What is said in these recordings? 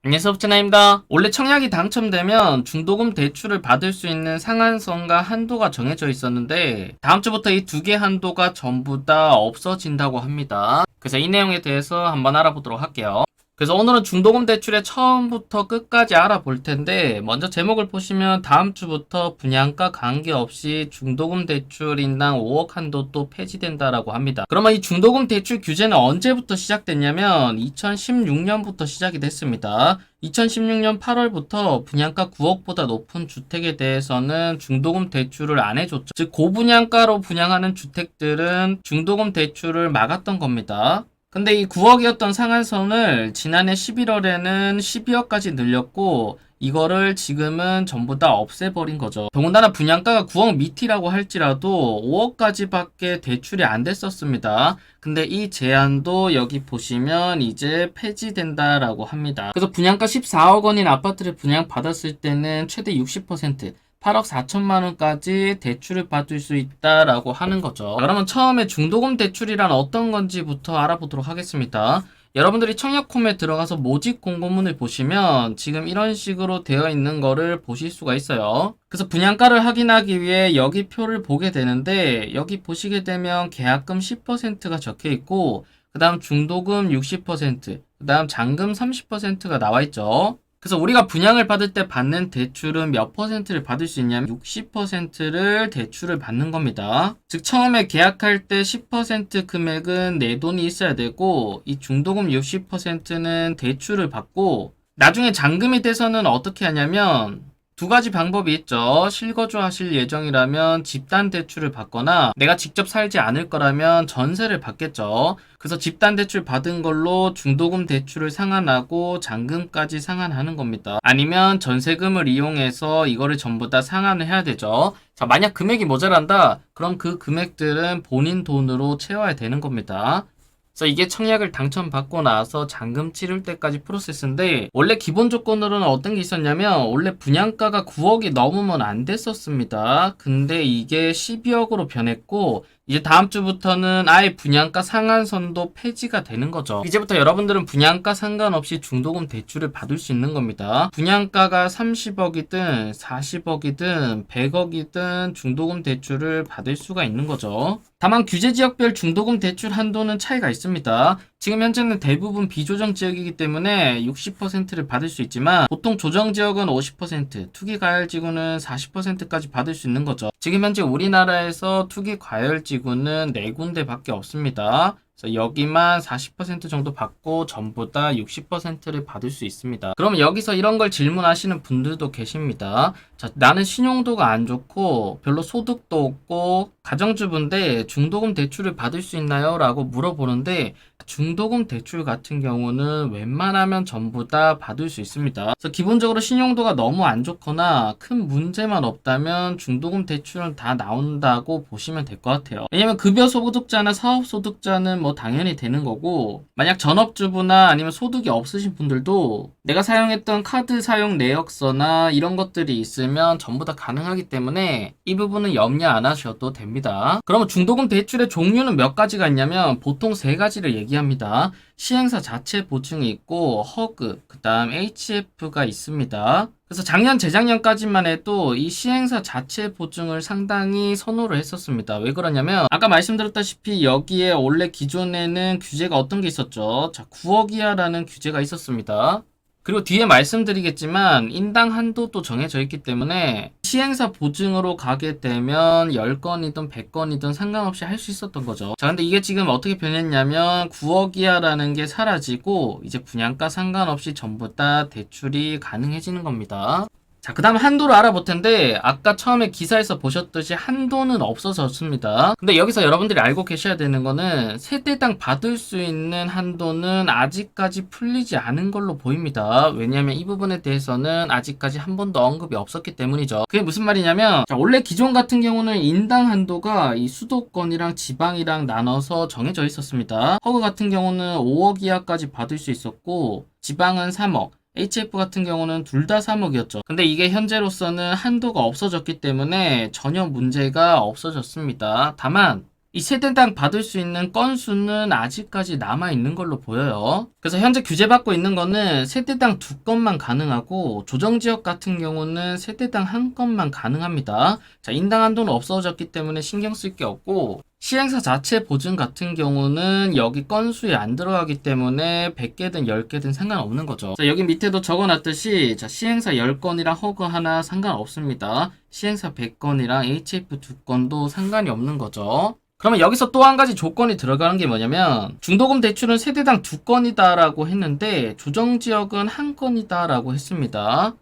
안녕하세요, 업체나입니다. 원래 청약이 당첨되면 중도금 대출을 받을 수 있는 상한선과 한도가 정해져 있었는데 다음 주부터 이 두 개 한도가 전부 다 없어진다고 합니다. 그래서 이 내용에 대해서 한번 알아보도록 할게요. 그래서 오늘은 중도금 대출의 처음부터 끝까지 알아볼 텐데 먼저 제목을 보시면 다음 주부터 분양가 관계없이 중도금 대출 인당 5억 한도 또 폐지된다라고 합니다. 그러면 이 중도금 대출 규제는 언제부터 시작됐냐면 2016년부터 시작이 됐습니다. 2016년 8월부터 분양가 9억보다 높은 주택에 대해서는 중도금 대출을 안 해줬죠. 즉 고분양가로 분양하는 주택들은 중도금 대출을 막았던 겁니다. 근데 이 9억이었던 상한선을 지난해 11월에는 12억까지 늘렸고 이거를 지금은 전부 다 없애버린 거죠. 더군다나 분양가가 9억 밑이라고 할지라도 5억까지밖에 대출이 안 됐었습니다. 근데 이 제한도 여기 보시면 이제 폐지된다라고 합니다. 그래서 분양가 14억 원인 아파트를 분양받았을 때는 최대 60% 8억 4천만 원까지 대출을 받을 수 있다라고 하는 거죠. 그러면 처음에 중도금 대출이란 어떤 건지부터 알아보도록 하겠습니다. 여러분들이 청약홈에 들어가서 모집 공고문을 보시면 지금 이런 식으로 되어 있는 거를 보실 수가 있어요. 그래서 분양가를 확인하기 위해 여기 표를 보게 되는데 여기 보시게 되면 계약금 10%가 적혀 있고 그 다음 중도금 60%, 그 다음 잔금 30%가 나와 있죠. 그래서 우리가 분양을 받을 때 받는 대출은 몇 퍼센트를 받을 수 있냐면 60%를 대출을 받는 겁니다. 즉 처음에 계약할 때 10% 금액은 내 돈이 있어야 되고 이 중도금 60%는 대출을 받고 나중에 잔금이 돼서는 어떻게 하냐면 두 가지 방법이 있죠. 실거주 하실 예정이라면 집단 대출을 받거나 내가 직접 살지 않을 거라면 전세를 받겠죠. 그래서 집단 대출 받은 걸로 중도금 대출을 상환하고 잔금까지 상환하는 겁니다. 아니면 전세금을 이용해서 이거를 전부 다 상환을 해야 되죠. 자, 만약 금액이 모자란다. 그럼 그 금액들은 본인 돈으로 채워야 되는 겁니다. 그래서 이게 청약을 당첨받고 나서 잔금 치를 때까지 프로세스인데 원래 기본 조건으로는 어떤 게 있었냐면 원래 분양가가 9억이 넘으면 안 됐었습니다. 근데 이게 12억으로 변했고 이제 다음 주부터는 아예 분양가 상한선도 폐지가 되는 거죠. 이제부터 여러분들은 분양가 상관없이 중도금 대출을 받을 수 있는 겁니다. 분양가가 30억이든 40억이든 100억이든 중도금 대출을 받을 수가 있는 거죠. 다만 규제 지역별 중도금 대출 한도는 차이가 있습니다. 지금 현재는 대부분 비조정 지역이기 때문에 60%를 받을 수 있지만 보통 조정 지역은 50%, 투기 과열 지구는 40%까지 받을 수 있는 거죠. 지금 현재 우리나라에서 투기 과열 지구는 4군데밖에 없습니다. 그래서 여기만 40% 정도 받고 전부 다 60%를 받을 수 있습니다. 그러면 여기서 이런 걸 질문하시는 분들도 계십니다. 자, 나는 신용도가 안 좋고 별로 소득도 없고 가정주부인데 중도금 대출을 받을 수 있나요? 라고 물어보는데 중도금 대출 같은 경우는 웬만하면 전부 다 받을 수 있습니다. 그래서 기본적으로 신용도가 너무 안 좋거나 큰 문제만 없다면 중도금 대출은 다 나온다고 보시면 될 것 같아요. 왜냐면 급여 소득자나 사업 소득자는 뭐 당연히 되는 거고 만약 전업주부나 아니면 소득이 없으신 분들도 내가 사용했던 카드 사용 내역서나 이런 것들이 있으면 전부 다 가능하기 때문에 이 부분은 염려 안 하셔도 됩니다. 그러면 중도금 대출의 종류는 몇 가지가 있냐면 보통 세 가지를 얘기합니다. 시행사 자체 보증이 있고 허그, 그 다음 HF가 있습니다. 그래서 작년, 재작년까지만 해도 이 시행사 자체 보증을 상당히 선호를 했었습니다. 왜 그러냐면 아까 말씀드렸다시피 여기에 원래 기존에는 규제가 어떤 게 있었죠? 자, 9억 이하라는 규제가 있었습니다. 그리고 뒤에 말씀드리겠지만 인당 한도도 정해져 있기 때문에 시행사 보증으로 가게 되면 10건이든 100건이든 상관없이 할 수 있었던 거죠. 자, 근데 이게 지금 어떻게 변했냐면 9억 이하라는 게 사라지고 이제 분양가 상관없이 전부 다 대출이 가능해지는 겁니다. 자, 그 다음 한도를 알아볼 텐데 아까 처음에 기사에서 보셨듯이 한도는 없어졌습니다. 근데 여기서 여러분들이 알고 계셔야 되는 거는 세대당 받을 수 있는 한도는 아직까지 풀리지 않은 걸로 보입니다. 왜냐하면 이 부분에 대해서는 아직까지 한 번도 언급이 없었기 때문이죠. 그게 무슨 말이냐면 자, 원래 기존 같은 경우는 인당 한도가 이 수도권이랑 지방이랑 나눠서 정해져 있었습니다. 허그 같은 경우는 5억 이하까지 받을 수 있었고 지방은 3억, HF 같은 경우는 둘 다 3억이었죠. 근데 이게 현재로서는 한도가 없어졌기 때문에 전혀 문제가 없어졌습니다. 다만 이 세대당 받을 수 있는 건수는 아직까지 남아있는 걸로 보여요. 그래서 현재 규제받고 있는 거는 세대당 2건만 가능하고 조정지역 같은 경우는 세대당 1건만 가능합니다. 자, 인당 한도는 없어졌기 때문에 신경 쓸 게 없고 시행사 자체 보증 같은 경우는 여기 건수에 안 들어가기 때문에 100개든 10개든 상관없는 거죠. 자, 여기 밑에도 적어놨듯이 자, 시행사 10건이랑 허그 하나 상관없습니다. 시행사 100건이랑 HF 2건도 상관이 없는 거죠. 그러면 여기서 또 한 가지 조건이 들어가는 게 뭐냐면 중도금 대출은 세대당 2건이다 라고 했는데 조정지역은 1건이다 라고 했습니다.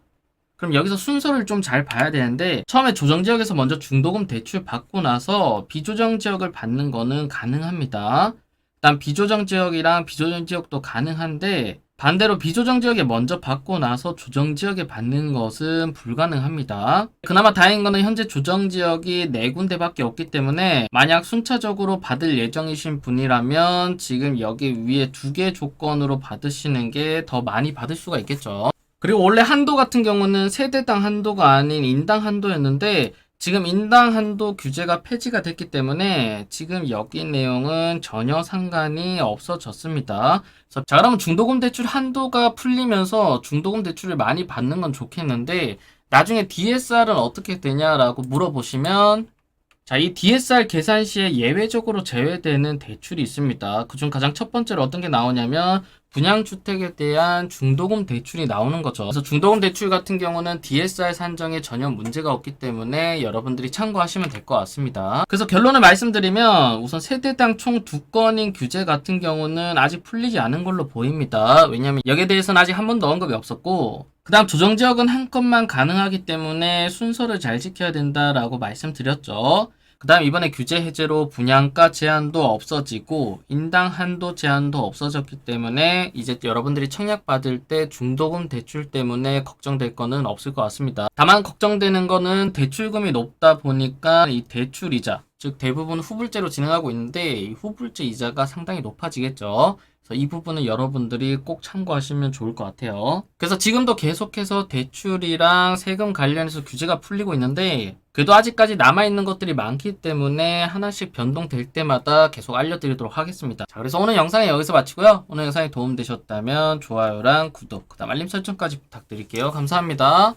그럼 여기서 순서를 좀 잘 봐야 되는데 처음에 조정지역에서 먼저 중도금 대출 받고 나서 비조정지역을 받는 거는 가능합니다. 일단 비조정지역이랑 비조정지역도 가능한데 반대로 비조정지역에 먼저 받고 나서 조정지역에 받는 것은 불가능합니다. 그나마 다행인 거는 현재 조정지역이 4군데밖에 없기 때문에 만약 순차적으로 받을 예정이신 분이라면 지금 여기 위에 2개 조건으로 받으시는 게 더 많이 받을 수가 있겠죠. 그리고 원래 한도 같은 경우는 세대당 한도가 아닌 인당 한도였는데 지금 인당 한도 규제가 폐지가 됐기 때문에 지금 여기 내용은 전혀 상관이 없어졌습니다. 자, 그러면 중도금 대출 한도가 풀리면서 중도금 대출을 많이 받는 건 좋겠는데 나중에 DSR은 어떻게 되냐라고 물어보시면 자, 이 DSR 계산 시에 예외적으로 제외되는 대출이 있습니다. 그중 가장 첫 번째로 어떤 게 나오냐면 분양주택에 대한 중도금 대출이 나오는 거죠. 그래서 중도금 대출 같은 경우는 DSR 산정에 전혀 문제가 없기 때문에 여러분들이 참고하시면 될 것 같습니다. 그래서 결론을 말씀드리면 우선 세대당 총 2건인 규제 같은 경우는 아직 풀리지 않은 걸로 보입니다. 왜냐하면 여기에 대해서는 아직 한 번도 언급이 없었고 그 다음 조정지역은 1건만 가능하기 때문에 순서를 잘 지켜야 된다라고 말씀드렸죠. 그 다음 이번에 규제 해제로 분양가 제한도 없어지고 인당 한도 제한도 없어졌기 때문에 이제 여러분들이 청약 받을 때 중도금 대출 때문에 걱정될 거는 없을 것 같습니다. 다만 걱정되는 거는 대출금이 높다 보니까 이 대출이자 즉 대부분 후불제로 진행하고 있는데 이 후불제 이자가 상당히 높아지겠죠. 그래서 이 부분은 여러분들이 꼭 참고하시면 좋을 것 같아요. 그래서 지금도 계속해서 대출이랑 세금 관련해서 규제가 풀리고 있는데 그래도 아직까지 남아있는 것들이 많기 때문에 하나씩 변동될 때마다 계속 알려드리도록 하겠습니다. 자, 그래서 오늘 영상은 여기서 마치고요. 오늘 영상이 도움되셨다면 좋아요랑 구독, 그 다음 알림 설정까지 부탁드릴게요. 감사합니다.